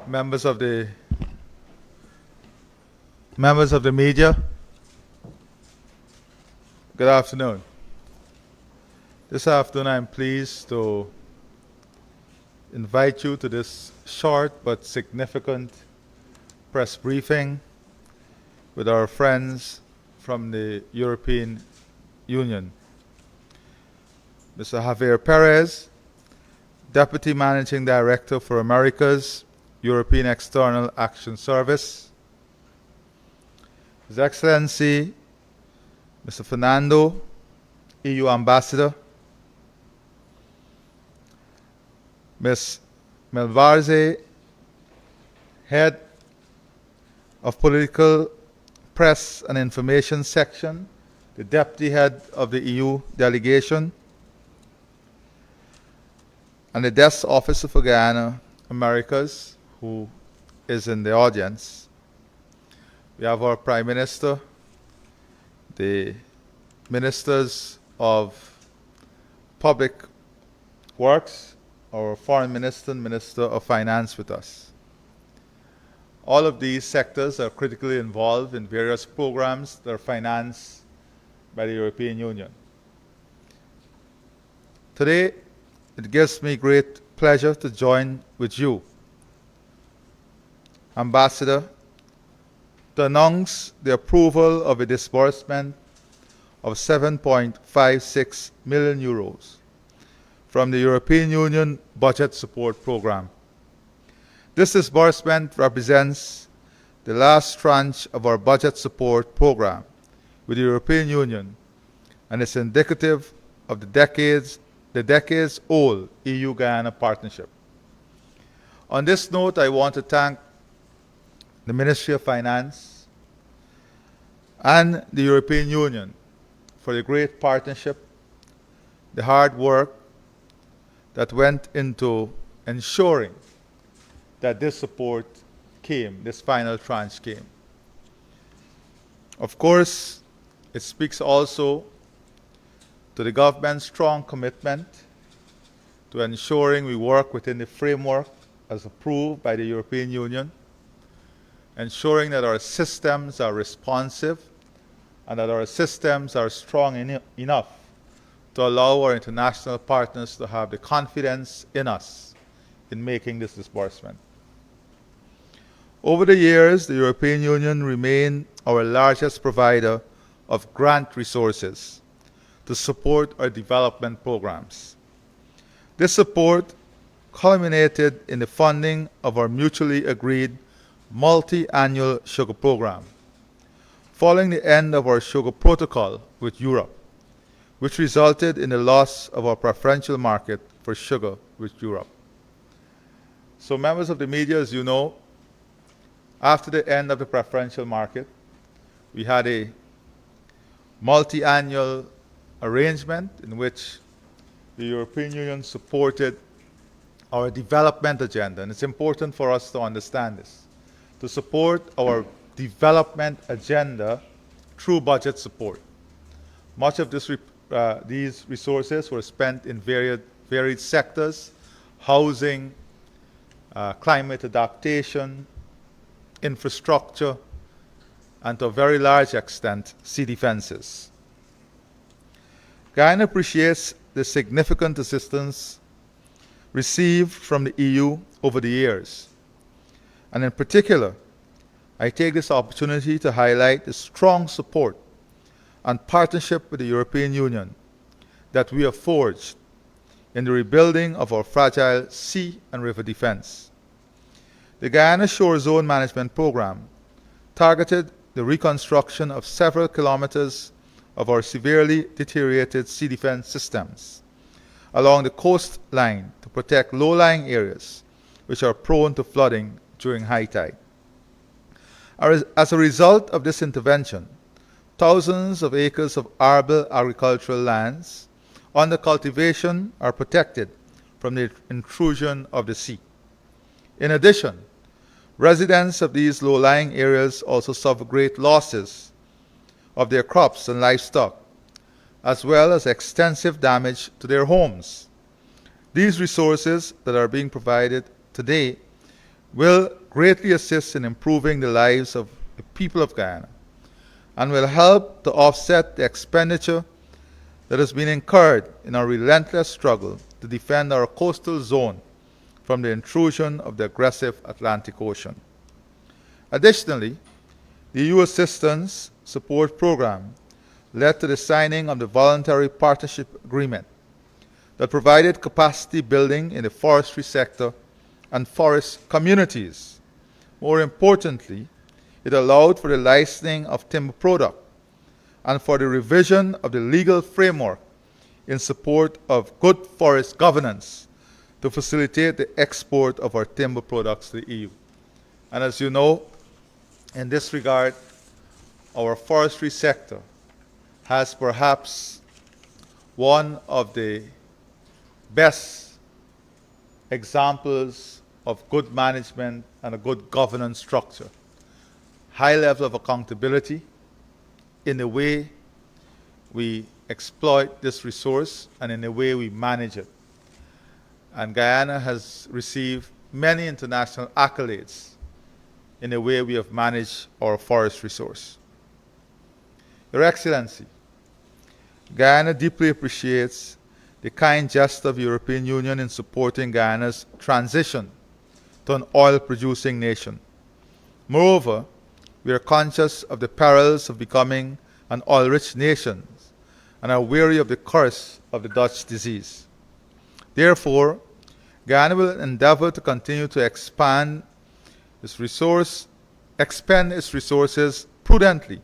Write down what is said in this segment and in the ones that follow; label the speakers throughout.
Speaker 1: members of the media, good afternoon. This afternoon I'm pleased to invite you to this short but significant press briefing with our friends from the European Union. Mr. Javier Perez, Deputy Managing Director for Americas, European External Action Service. His Excellency, Mr. Fernando, EU Ambassador. Ms. Melvarze, Head of Political Press and Information Section, the Deputy Head of the EU Delegation, and the Desk Officer for Guyana, Americas, who is in the audience. We have our Prime Minister, the Ministers of Public Works, our Foreign Minister and Minister of Finance with us. All of these sectors are critically involved in various programs that are financed by the European Union. Today, it gives me great pleasure to join with you, Ambassador, to announce the approval of a disbursement of 7.56 million euros from the European Union Budget Support Program. This disbursement represents the last tranche of our budget support program with the European Union, and is indicative of the decades-old EU-Guyana partnership. On this note, I want to thank the Ministry of Finance and the European Union for the great partnership, the hard work that went into ensuring that this support came, this final tranche came. Of course, it speaks also to the government's strong commitment to ensuring we work within the framework as approved by the European Union, ensuring that our systems are responsive and that our systems are strong enough to allow our international partners to have the confidence in us in making this disbursement. Over the years, the European Union remained our largest provider of grant resources to support our development programs. This support culminated in the funding of our mutually agreed multi-annual sugar program, following the end of our sugar protocol with Europe, which resulted in the loss of our preferential market for sugar with Europe. So members of the media, as you know, after the end of the preferential market, we had a multi-annual arrangement in which the European Union supported our development agenda. And it's important for us to understand this, to support our development agenda through budget support. Much of these resources were spent in varied sectors: housing, climate adaptation, infrastructure, and to a very large extent, sea defenses. Guyana appreciates the significant assistance received from the EU over the years. And in particular, I take this opportunity to highlight the strong support and partnership with the European Union that we have forged in the rebuilding of our fragile sea and river defense. The Guyana Shore Zone Management Program targeted the reconstruction of several kilometers of our severely deteriorated sea defense systems along the coastline to protect low-lying areas which are prone to flooding during high tide. As a result of this intervention, thousands of acres of arable agricultural lands under cultivation are protected from the intrusion of the sea. In addition, residents of these low-lying areas also suffer great losses of their crops and livestock, as well as extensive damage to their homes. These resources that are being provided today will greatly assist in improving the lives of the people of Guyana and will help to offset the expenditure that has been incurred in our relentless struggle to defend our coastal zone from the intrusion of the aggressive Atlantic Ocean. Additionally, the EU Assistance Support Program led to the signing of the Voluntary Partnership Agreement that provided capacity building in the forestry sector and forest communities. More importantly, it allowed for the licensing of timber product and for the revision of the legal framework in support of good forest governance to facilitate the export of our timber products to the EU. And as you know, in this regard, our forestry sector has perhaps one of the best examples of good management and a good governance structure. High level of accountability in the way we exploit this resource and in the way we manage it. And Guyana has received many international accolades in the way we have managed our forest resource. Your Excellency, Guyana deeply appreciates the kind gesture of the European Union in supporting Guyana's transition to an oil-producing nation. Moreover, we are conscious of the perils of becoming an oil-rich nation and are weary of the curse of the Dutch disease. Therefore, Guyana will endeavor to continue to expend its resources prudently,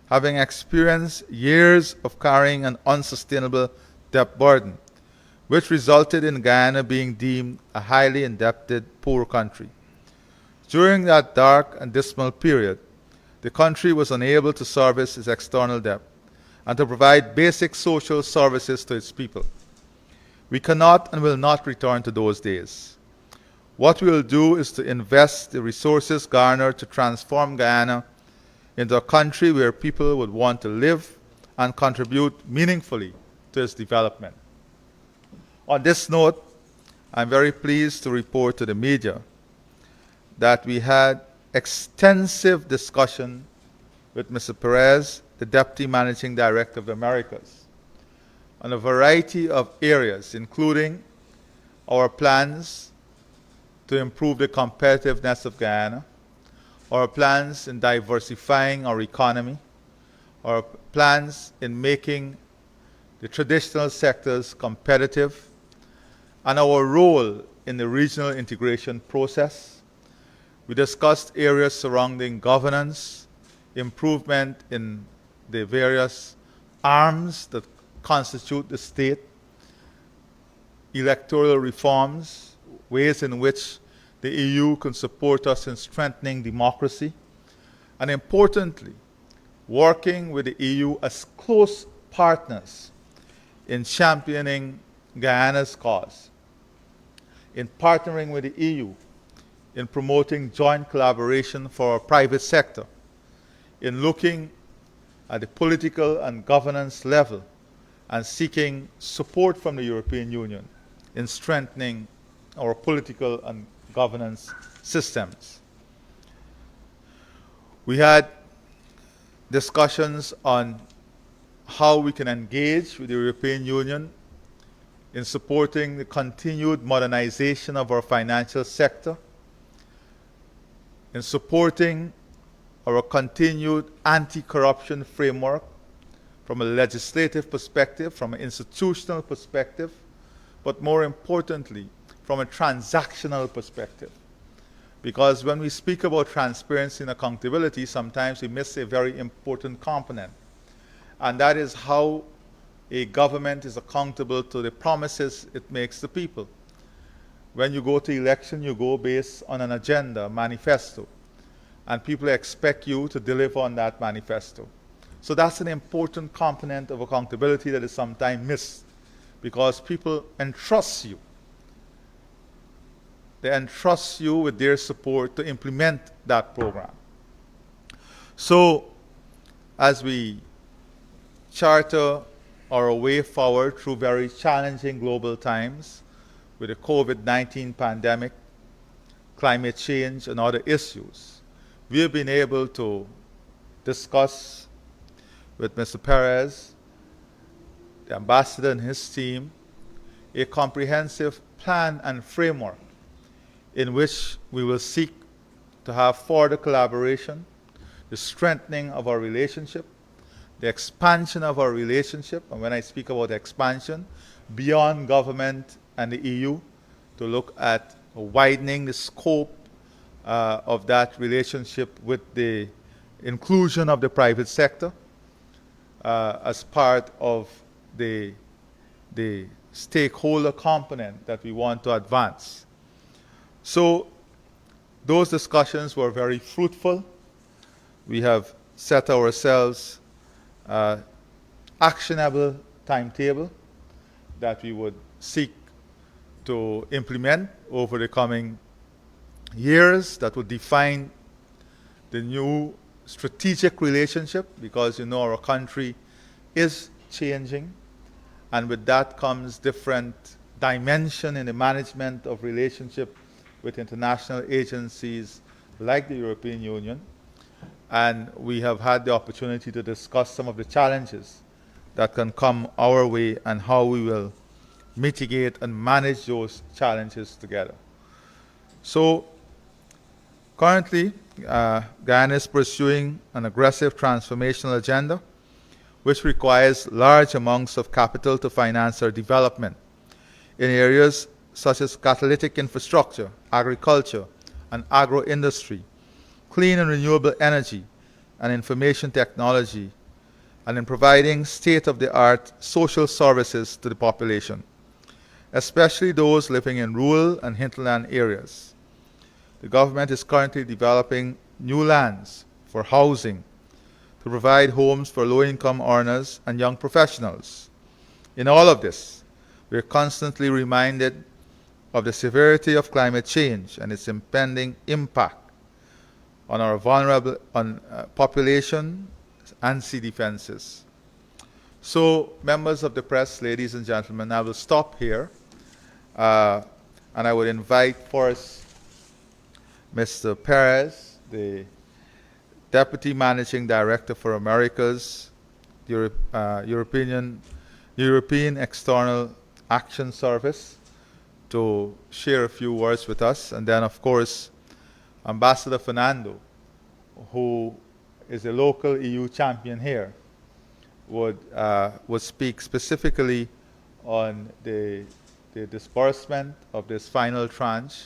Speaker 1: having experienced years of carrying an unsustainable debt burden, which resulted in Guyana being deemed a highly indebted poor country. During that dark and dismal period, the country was unable to service its external debt and to provide basic social services to its people. We cannot and will not return to those days. What we will do is to invest the resources garnered to transform Guyana into a country where people would want to live and contribute meaningfully to its development. On this note, I'm very pleased to report to the media that we had extensive discussion with Mr. Perez, the Deputy Managing Director of the Americas, on a variety of areas, including our plans to improve the competitiveness of Guyana, our plans in diversifying our economy, our plans in making the traditional sectors competitive, and our role in the regional integration process. We discussed areas surrounding governance, improvement in the various arms that constitute the state, electoral reforms, ways in which the EU can support us in strengthening democracy, and importantly, working with the EU as close partners in championing Guyana's cause, in partnering with the EU, in promoting joint collaboration for our private sector, in looking at the political and governance level and seeking support from the European Union in strengthening our political and governance systems. We had discussions on how we can engage with the European Union in supporting the continued modernization of our financial sector, in supporting our continued anti-corruption framework from a legislative perspective, from an institutional perspective, but more importantly, from a transactional perspective. Because when we speak about transparency and accountability, sometimes we miss a very important component, and that is how a government is accountable to the promises it makes to people. When you go to election, you go based on an agenda, manifesto, and people expect you to deliver on that manifesto. So that's an important component of accountability that is sometimes missed, because people entrust you. They entrust you with their support to implement that program. So as we charter our way forward through very challenging global times with the COVID-19 pandemic, climate change and other issues, we have been able to discuss with Mr. Perez, the ambassador and his team, a comprehensive plan and framework in which we will seek to have further collaboration, the strengthening of our relationship, the expansion of our relationship, and when I speak about expansion, beyond government and the EU, to look at widening the scope of that relationship with the inclusion of the private sector as part of the stakeholder component that we want to advance. So those discussions were very fruitful. We have set ourselves actionable timetable that we would seek to implement over the coming years that would define the new strategic relationship, because you know our country is changing, and with that comes different dimension in the management of relationship with international agencies like the European Union. And we have had the opportunity to discuss some of the challenges that can come our way and how we will mitigate and manage those challenges together. So currently, Guyana is pursuing an aggressive transformational agenda which requires large amounts of capital to finance our development in areas such as catalytic infrastructure, agriculture, and agro-industry, clean and renewable energy, and information technology, and in providing state-of-the-art social services to the population, especially those living in rural and hinterland areas. The government is currently developing new lands for housing to provide homes for low-income earners and young professionals. In all of this, we are constantly reminded of the severity of climate change and its impending impact on our vulnerable population and sea defenses. So, members of the press, ladies and gentlemen, I will stop here, and I would invite first Mr. Perez, the Deputy Managing Director for Americas, European External Action Service, to share a few words with us. And then, of course, Ambassador Fernando, who is a local EU champion here, would speak specifically on the disbursement of this final tranche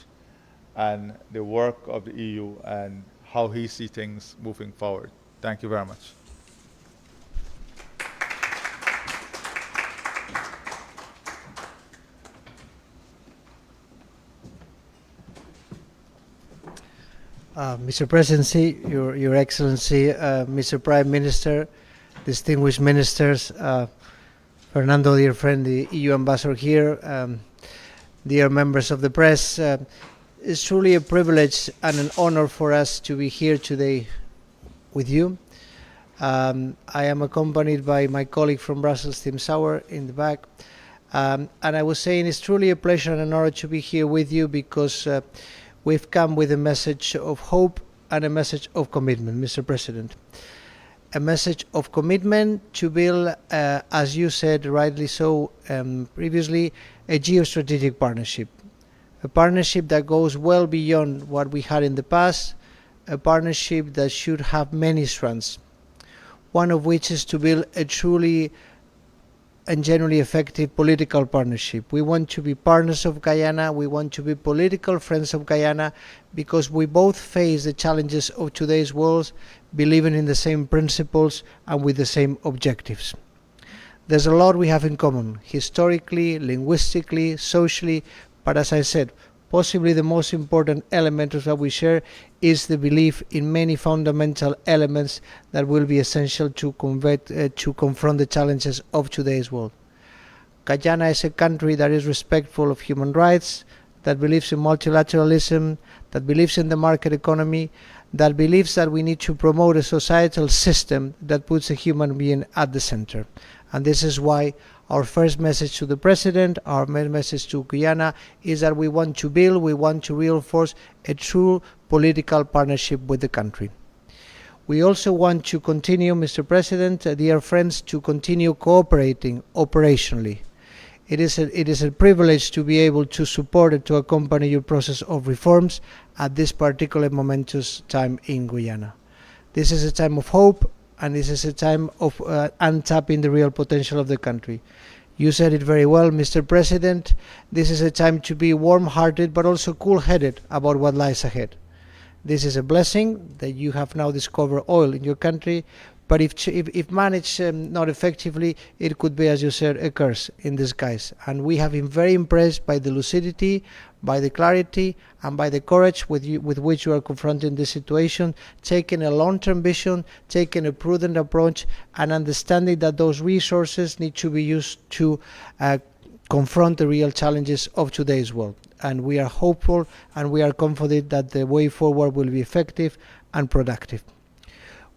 Speaker 1: and the work of the EU and how he sees things moving forward. Thank you very much.
Speaker 2: Mr. Presidency, Your Excellency, Mr. Prime Minister, distinguished ministers, Fernando, dear friend, the EU ambassador here, dear members of the press, it's truly a privilege and an honor for us to be here today with you. I am accompanied by my colleague from Brussels, Tim Sauer, in the back. And I was saying it's truly a pleasure and an honor to be here with you because we've come with a message of hope and a message of commitment, Mr. President. A message of commitment to build, as you said rightly so previously, a geostrategic partnership. A partnership that goes well beyond what we had in the past, a partnership that should have many strands. One of which is to build a truly and genuinely effective political partnership. We want to be partners of Guyana, we want to be political friends of Guyana, because we both face the challenges of today's world, believing in the same principles and with the same objectives. There's a lot we have in common, historically, linguistically, socially, but as I said, possibly the most important element of what we share is the belief in many fundamental elements that will be essential to confront the challenges of today's world. Guyana is a country that is respectful of human rights, that believes in multilateralism, that believes in the market economy, that believes that we need to promote a societal system that puts a human being at the center. And this is why Our first message to the President, our main message to Guyana is that we want to reinforce a true political partnership with the country. We also want to continue, Mr. President, dear friends, to continue cooperating operationally. It is a privilege to be able to support and to accompany your process of reforms at this particular momentous time in Guyana. This is a time of hope, and this is a time of untapping the real potential of the country. You said it very well, Mr. President. This is a time to be warm-hearted but also cool-headed about what lies ahead. This is a blessing that you have now discovered oil in your country, but if managed not effectively, it could be, as you said, a curse in disguise. And we have been very impressed by the lucidity, by the clarity, and by the courage with which you are confronting this situation, taking a long-term vision, taking a prudent approach, and understanding that those resources need to be used to confront the real challenges of today's world. And we are hopeful and we are confident that the way forward will be effective and productive.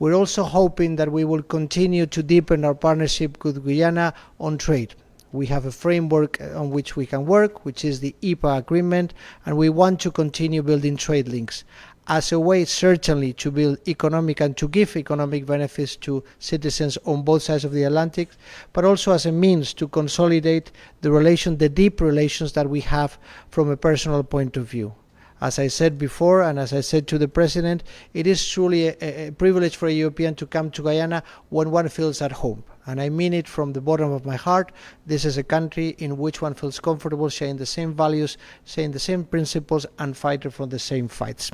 Speaker 2: We're also hoping that we will continue to deepen our partnership with Guyana on trade. We have a framework on which we can work, which is the EPA agreement, and we want to continue building trade links as a way certainly to build economic and to give economic benefits to citizens on both sides of the Atlantic, but also as a means to consolidate the deep relations that we have from a personal point of view. As I said before, and as I said to the President, it is truly a privilege for a European to come to Guyana when one feels at home. And I mean it from the bottom of my heart. This is a country in which one feels comfortable sharing the same values, sharing the same principles, and fighting for the same fights.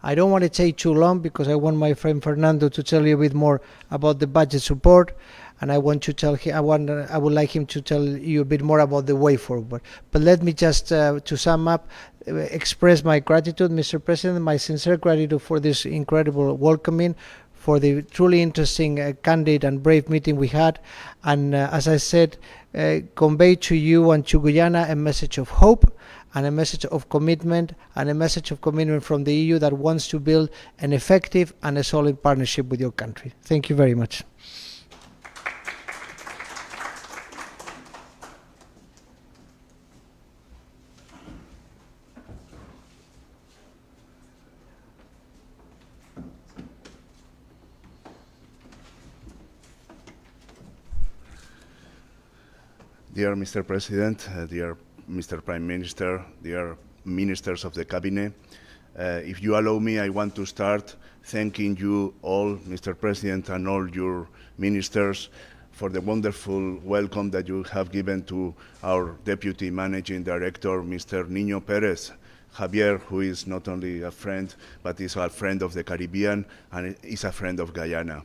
Speaker 2: I don't want to take too long because I want my friend Fernando to tell you a bit more about the budget support, and I want to tell him. I would like him to tell you a bit more about the way forward. But let me just, to sum up, express my gratitude, Mr. President, my sincere gratitude for this incredible welcoming, for the truly interesting, candid and brave meeting we had, and as I said, convey to you and to Guyana a message of hope and a message of commitment from the EU that wants to build an effective and a solid partnership with your country. Thank you very much.
Speaker 3: Dear Mr. President, dear Mr. Prime Minister, dear ministers of the Cabinet, if you allow me, I want to start thanking you all, Mr. President, and all your ministers for the wonderful welcome that you have given to our Deputy Managing Director, Mr. Nino Perez, Javier, who is not only a friend, but is a friend of the Caribbean and is a friend of Guyana.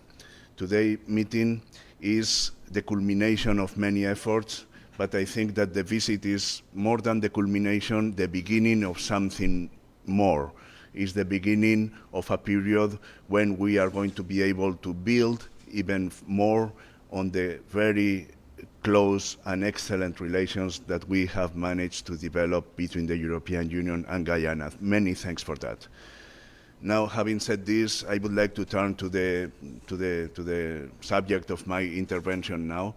Speaker 3: Today's meeting is the culmination of many efforts, but I think that the visit is more than the culmination, the beginning of something more. It's the beginning of a period when we are going to be able to build even more on the very close and excellent relations that we have managed to develop between the European Union and Guyana. Many thanks for that. Now, having said this, I would like to turn to the subject of my intervention now,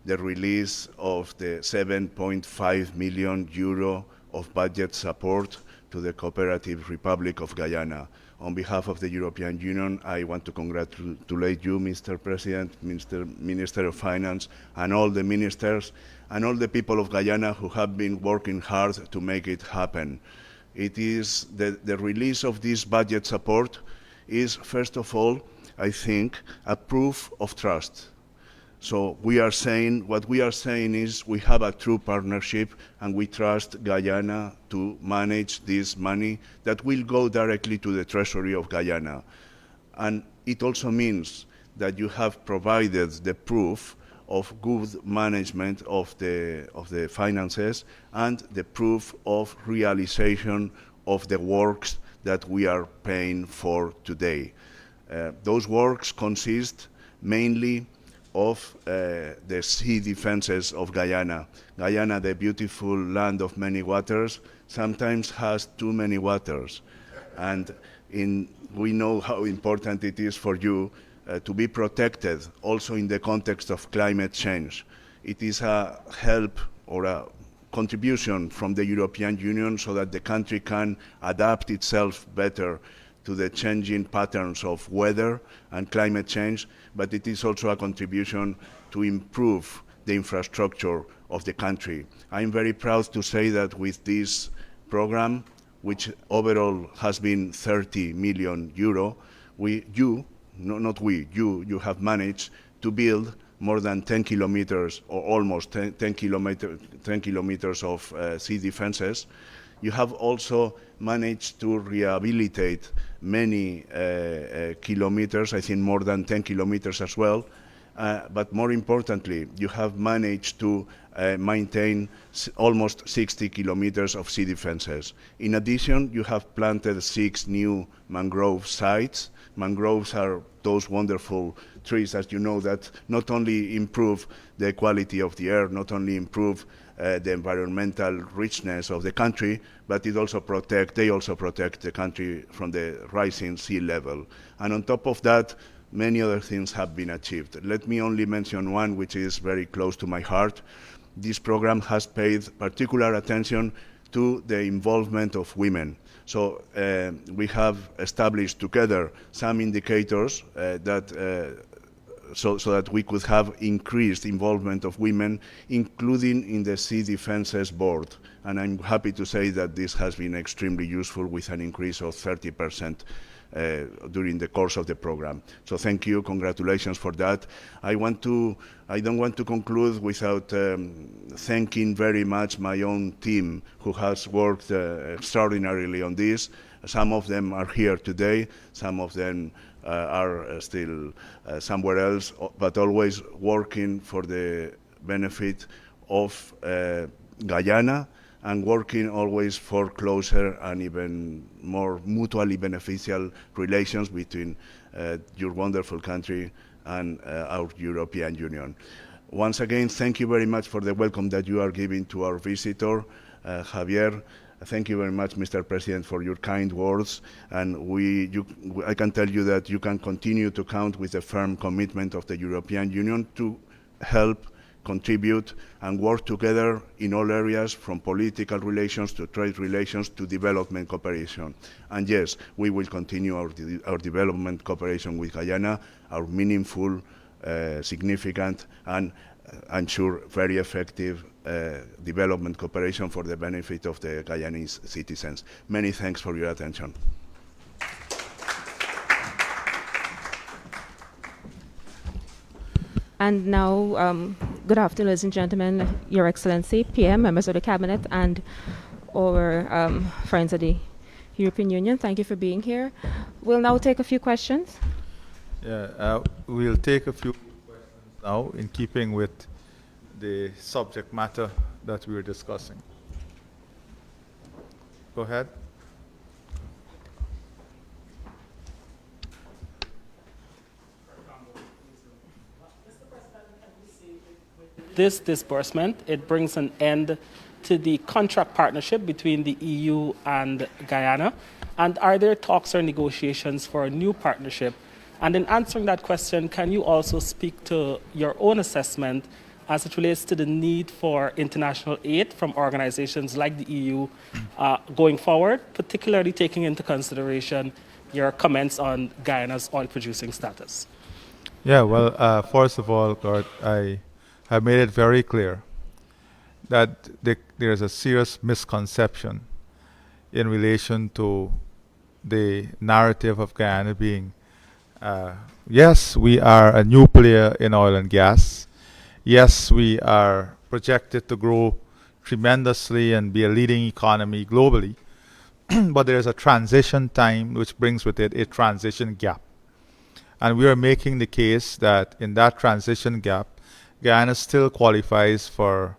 Speaker 3: the release of the 7.5 million euro of budget support to the Co-operative Republic of Guyana. On behalf of the European Union, I want to congratulate you, Mr. President, Minister of Finance, and all the ministers, and all the people of Guyana who have been working hard to make it happen. It is the release of this budget support is, first of all, I think, a proof of trust. So what we are saying is we have a true partnership and we trust Guyana to manage this money that will go directly to the Treasury of Guyana. And it also means that you have provided the proof of good management of the finances and the proof of realization of the works that we are paying for today. Those works consist mainly of the sea defenses of Guyana. Guyana, the beautiful land of many waters, sometimes has too many waters. And we know how important it is for you to be protected, also in the context of climate change. it is a help or a contribution from the European Union so that the country can adapt itself better to the changing patterns of weather and climate change, but it is also a contribution to improve the infrastructure of the country. I'm very proud to say that with this program, which overall has been 30 million euro, you have managed to build more than 10 kilometers or almost 10 kilometers of sea defenses. You have also managed to rehabilitate many kilometers, I think more than 10 kilometers as well. But more importantly, you have managed to maintain almost 60 kilometers of sea defenses. In addition, you have planted 6 new mangrove sites. Mangroves are those wonderful trees, as you know, that not only improve the quality of the air, not only improve the environmental richness of the country, but they also protect the country from the rising sea level. And on top of that, many other things have been achieved. Let me only mention one which is very close to my heart. This program has paid particular attention to the involvement of women. So we have established together some indicators so that we could have increased involvement of women, including in the Sea Defences Board. And I'm happy to say that this has been extremely useful with an increase of 30% during the course of the program. So thank you, congratulations for that. I don't want to conclude without thanking very much my own team who has worked extraordinarily on this. Some of them are here today, some of them are still somewhere else, but always working for the benefit of Guyana, and working always for closer and even more mutually beneficial relations between your wonderful country and our European Union. Once again, thank you very much for the welcome that you are giving to our visitor, Javier. Thank you very much, Mr. President, for your kind words. And I can tell you that you can continue to count with the firm commitment of the European Union to help, contribute, and work together in all areas, from political relations to trade relations to development cooperation. And yes, we will continue our development cooperation with Guyana, our meaningful, significant, and I'm sure very effective development cooperation for the benefit of the Guyanese citizens. Many thanks for your attention.
Speaker 4: And now, good afternoon, ladies and gentlemen, Your Excellency, PM, members of the Cabinet, and our friends of the European Union. Thank you for being here. We'll now take a few questions.
Speaker 1: Yeah, we'll take a few questions now in keeping with the subject matter that we were discussing. Go ahead.
Speaker 5: This disbursement, it brings an end to the contract partnership between the EU and Guyana? And are there talks or negotiations for a new partnership? And in answering that question, can you also speak to your own assessment as it relates to the need for international aid from organizations like the EU going forward, particularly taking into consideration your comments on Guyana's oil-producing status?
Speaker 1: Yeah, well, first of all, Gord, I have made it very clear that there's a serious misconception in relation to the narrative of Guyana being, yes, we are a new player in oil and gas. Yes, we are projected to grow tremendously and be a leading economy globally. But there's a transition time which brings with it a transition gap. And we are making the case that in that transition gap, Guyana still qualifies for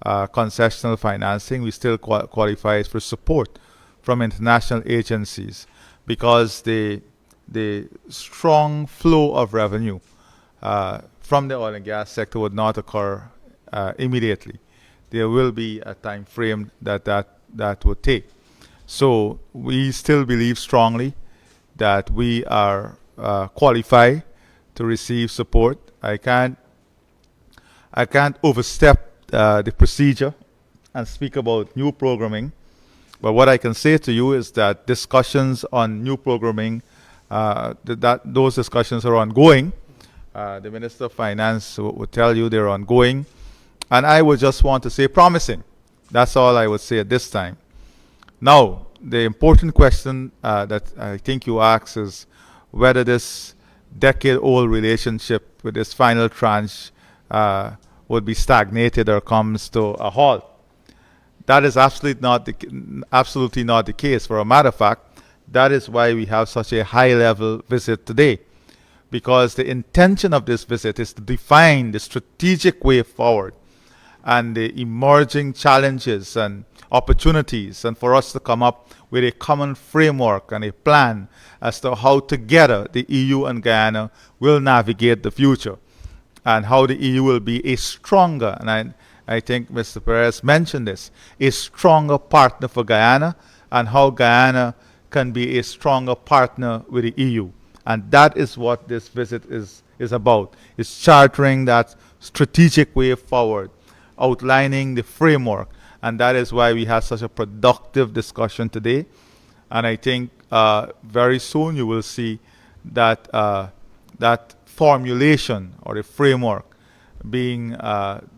Speaker 1: concessional financing. We still qualifies for support from international agencies, because the strong flow of revenue from the oil and gas sector would not occur immediately. There will be a time frame that would take. So we still believe strongly that we are qualified to receive support. I I can't overstep the procedure and speak about new programming. But what I can say to you is that discussions on new programming, those discussions are ongoing. The Minister of Finance would tell you they're ongoing. And I would just want to say promising. That's all I would say at this time. Now, the important question that I think you asked is whether this decade-old relationship with this final tranche would be stagnated or comes to a halt. That is absolutely not the case. For a matter of fact, that is why we have such a high-level visit today, because the intention of this visit is to define the strategic way forward and the emerging challenges and opportunities, and for us to come up with a common framework and a plan as to how together the EU and Guyana will navigate the future, and how the EU will be a stronger, and I think Mr. Perez mentioned this, a stronger partner for Guyana, and how Guyana can be a stronger partner with the EU. And that is what this visit is about. It's chartering that strategic way forward, outlining the framework. And that is why we had such a productive discussion today. And I think very soon you will see that, that formulation or the framework being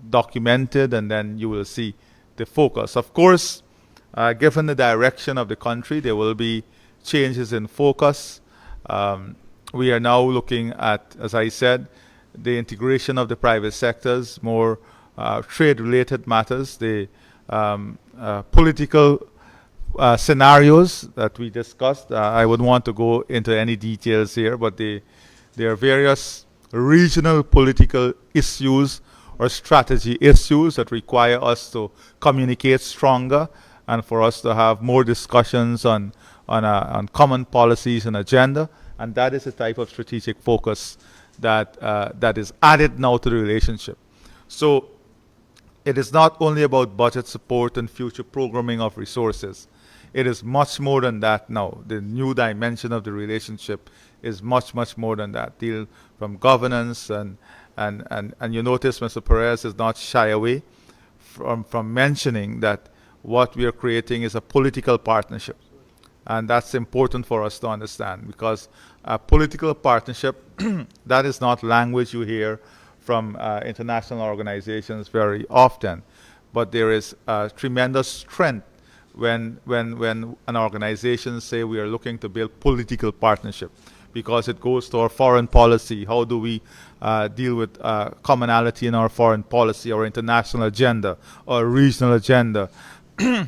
Speaker 1: documented, and then you will see the focus. Of course, given the direction of the country, there will be changes in focus. We are now looking at, as I said, the integration of the private sectors, more trade-related matters, the political scenarios that we discussed. I wouldn't want to go into any details here, but there are various regional political issues or strategy issues that require us to communicate stronger and for us to have more discussions on common policies and agenda. And that is the type of strategic focus that is added now to the relationship. So it is not only about budget support and future programming of resources. It is much more than that now. The new dimension of the relationship is much, much more than that. Deal from governance, and you notice Mr. Perez is not shy away from mentioning that what we are creating is a political partnership. And that's important for us to understand, because a political partnership, that is not language you hear from international organizations very often. But there is tremendous strength when an organization say we are looking to build political partnership, because it goes to our foreign policy. How do we deal with commonality in our foreign policy, our international agenda, our regional agenda,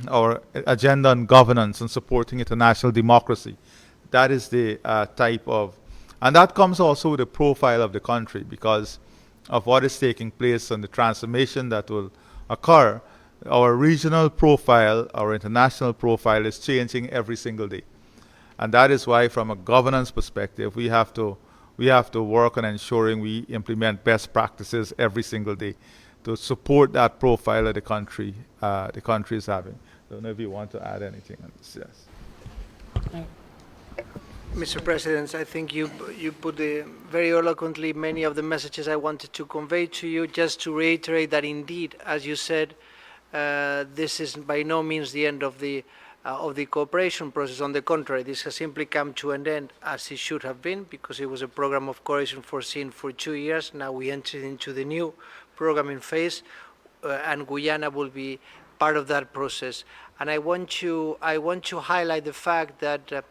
Speaker 1: our agenda on governance and supporting international democracy? That is the type of, and that comes also with the profile of the country, because of what is taking place and the transformation that will occur. Our regional profile, our international profile is changing every single day. And that is why, from a governance perspective, we have to work on ensuring we implement best practices every single day to support that profile that the country is having. I don't know if you want to add anything on this. Yes.
Speaker 2: Mr. President, I think you put very eloquently many of the messages I wanted to convey to you. Just to reiterate that indeed, as you said, this is by no means the end of the cooperation process. On the contrary, this has simply come to an end, as it should have been, because it was a program of cooperation foreseen for 2 years. Now we entered into the new programming phase, and Guyana will be part of that process. And I want to highlight the fact that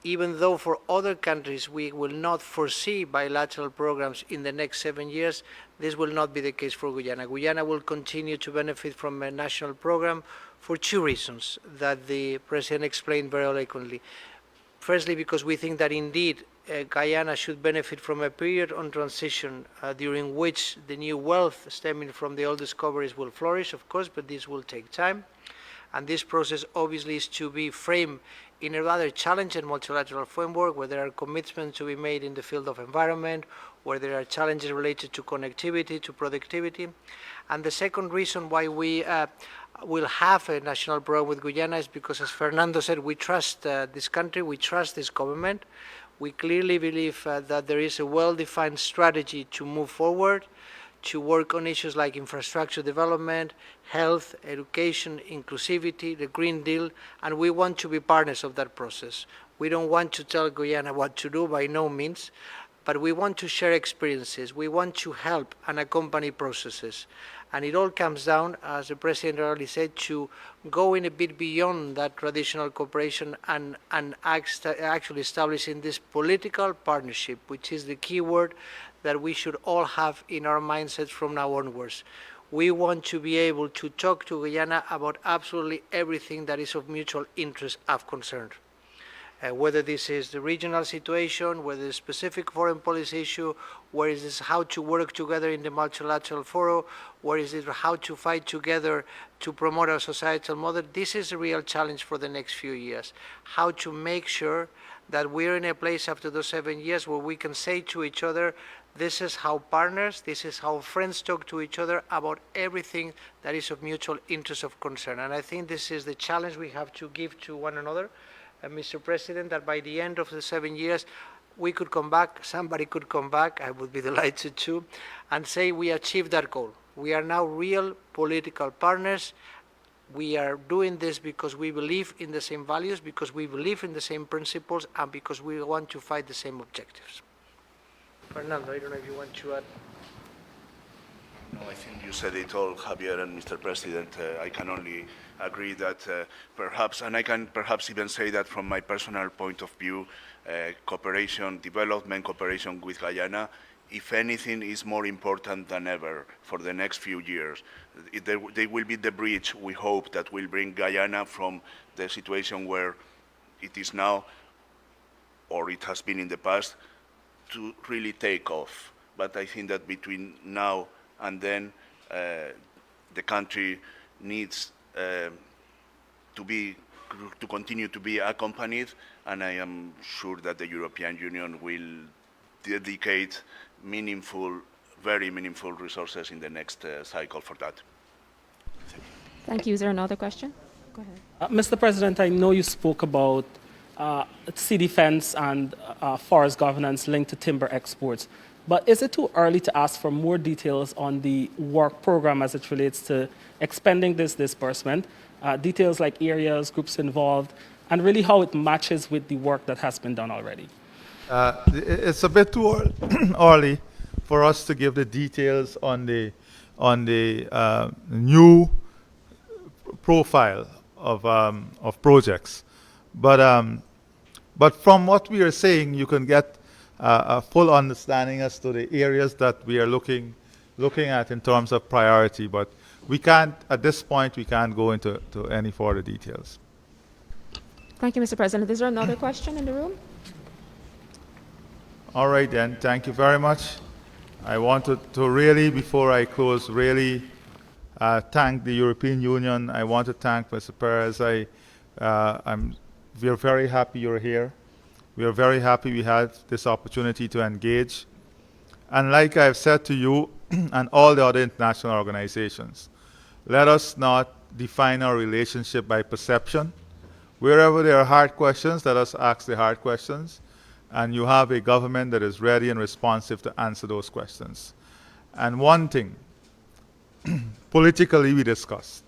Speaker 2: even though for other countries we will not foresee bilateral programs in the next 7 years, this will not be the case for Guyana. Guyana will continue to benefit from a national program for 2 reasons that the President explained very eloquently. Firstly, because we think that indeed Guyana should benefit from a period on transition during which the new wealth stemming from the old discoveries will flourish, of course, but this will take time. And this process obviously is to be framed in a rather challenging multilateral framework, where there are commitments to be made in the field of environment, where there are challenges related to connectivity, to productivity. And the second reason why we will have a national program with Guyana is because, as Fernando said, we trust this country, we trust this government. We clearly believe that there is a well-defined strategy to move forward, to work on issues like infrastructure development, health, education, inclusivity, the Green Deal, and we want to be partners of that process. We don't want to tell Guyana what to do, by no means, but we want to share experiences. We want to help and accompany processes. And it all comes down, as the President earlier said, to going a bit beyond that traditional cooperation and actually establishing this political partnership, which is the key word that we should all have in our mindsets from now onwards. We want to be able to talk to Guyana about absolutely everything that is of mutual interest and concern. Whether this is the regional situation, whether it's a specific foreign policy issue, where is this how to work together in the multilateral forum, where is it how to fight together to promote our societal model. This is a real challenge for the next few years. How to make sure that we're in a place after those 7 years where we can say to each other, this is how partners, this is how friends talk to each other about everything that is of mutual interest of concern. And I think this is the challenge we have to give to one another. Mr. President, that by the end of the 7 years, we could come back, somebody could come back, I would be delighted to, and say we achieved that goal. We are now real political partners. We are doing this because we believe in the same values, because we believe in the same principles, and because we want to fight the same objectives. Fernando, I don't know if you want to add.
Speaker 3: No, I think you said it all, Javier and Mr. President. I can only agree that perhaps, and I can perhaps even say that from my personal point of view, cooperation, development cooperation with Guyana, if anything, is more important than ever for the next few years. They will be the bridge, we hope, that will bring Guyana from the situation where it is now, or it has been in the past, to really take off. But I think that between now and then, the country needs to continue to be accompanied, and I am sure that the European Union will dedicate very meaningful resources in the next cycle for that.
Speaker 4: Thank you. Is there another question? Go ahead.
Speaker 5: Mr. President, I know you spoke about sea defense and forest governance linked to timber exports, but is it too early to ask for more details on the work program as it relates to expending this disbursement, details like areas, groups involved, and really how it matches with the work that has been done already?
Speaker 1: It's a bit too early for us to give the details on the new profile of projects, but from what we are saying, you can get a full understanding as to the areas that we are looking at in terms of priority. But we can't, at this point, we can't go into any further details.
Speaker 4: Thank you, Mr. President. Is there another question in the room?
Speaker 1: All right, then. Thank you very much. I wanted to really, before I close, really thank the European Union. I want to thank Mr. Perez. We are very happy you're here. We are very happy we had this opportunity to engage. And like I've said to you and all the other international organizations, let us not define our relationship by perception. Wherever there are hard questions, let us ask the hard questions. And you have a government that is ready and responsive to answer those questions. And one thing, politically we discussed,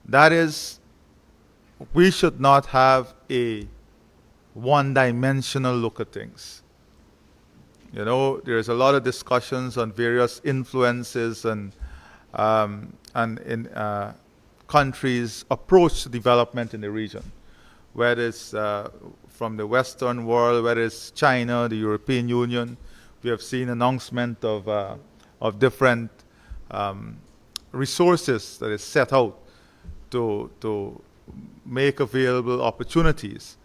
Speaker 1: that is, we should not have a one-dimensional look at things. You know, there's a lot of discussions on various influences and in countries' approach to development in the region, whether it's from the Western world, whether it's China, the European Union. We have seen announcement of different resources that is set out to make available opportunities.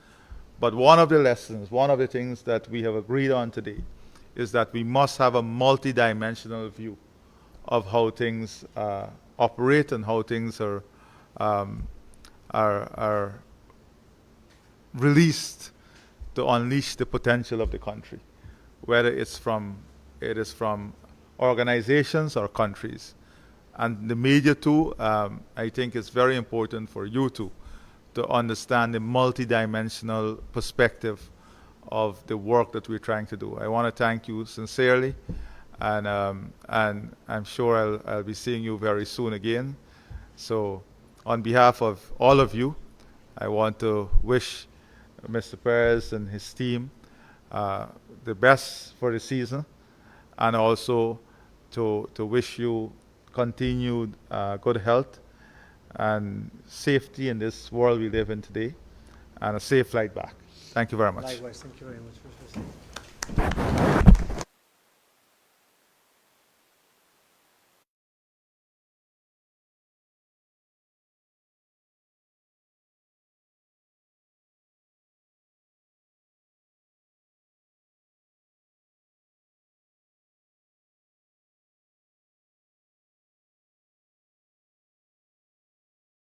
Speaker 1: But one of the lessons, one of the things that we have agreed on today is that we must have a multidimensional view of how things operate and how things are released to unleash the potential of the country, whether it is from organizations or countries. And the media too, I think it's very important for you to understand the multidimensional perspective of the work that we're trying to do. I want to thank you sincerely, and I'm sure I'll be seeing you very soon again. So on behalf of all of you, I want to wish Mr. Perez and his team the best for the season, and also to wish you continued good health and safety in this world we live in today, and a safe flight back. Thank you very much.
Speaker 2: Likewise, thank you very much.